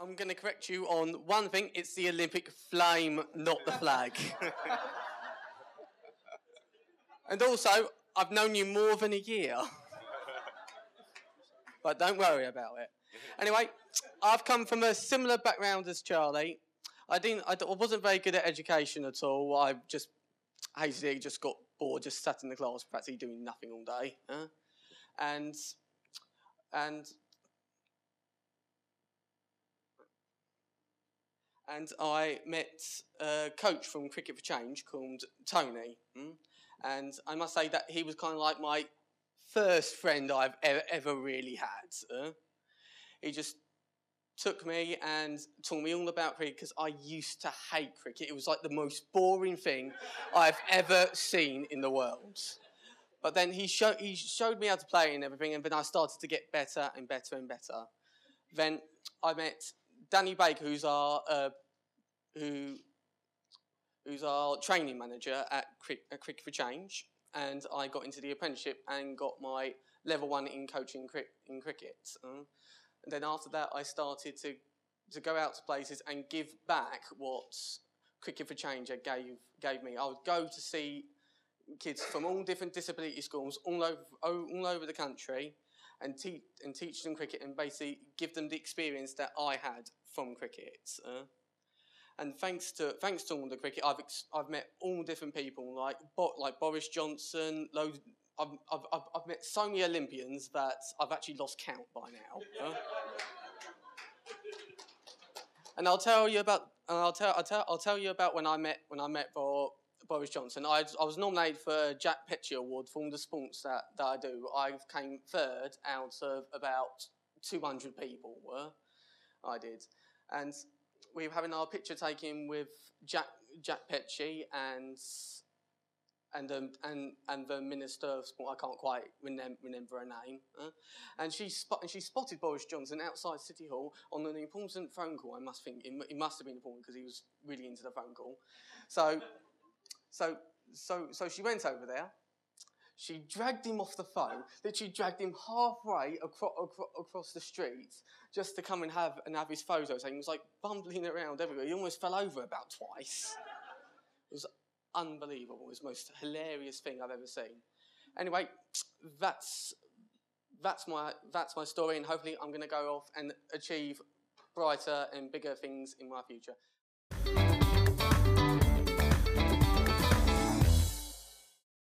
I'm going to correct you on one thing. It's the Olympic flame, not the flag. And also, I've known you more than a year. But don't worry about it. Anyway, I've come from a similar background as Charlie. I wasn't very good at education at all. I just hazily just got bored, just sat in the class, practically doing nothing all day. And I met a coach from Cricket for Change called Tony. And I must say that he was kind of like my first friend I've ever really had. He just took me and taught me all about cricket because I used to hate cricket. It was like the most boring thing I've ever seen in the world. But then he showed me how to play and everything, and then I started to get better and better and better. Then I met Danny Baker, who's our training manager at Cricket for Change, and I got into the apprenticeship and got my level 1 in coaching in cricket. And then after that, I started to go out to places and give back what Cricket for Change gave me. I would go to see kids from all different disability schools all over the country and teach them cricket and basically give them the experience that I had from cricket. And thanks to all the cricket, I've met all different people like Boris Johnson. I've met so many Olympians that I've actually lost count by now. And I'll tell you about when I met Boris Johnson. I was nominated for a Jack Petchey Award for all the sports that I do. I came third out of about 200 people. I did, and we were having our picture taken with Jack Petchey and the Minister of Sport. I can't quite remember her name. And she spotted Boris Johnson outside City Hall on an important phone call. I must think it must have been important because he was really into the phone call. So she went over there. She dragged him off the phone. Literally dragged him halfway across the street just to come and have his photo. So he was like bumbling around everywhere. He almost fell over about twice. It was unbelievable. It was the most hilarious thing I've ever seen. Anyway, that's my story, and hopefully I'm going to go off and achieve brighter and bigger things in my future.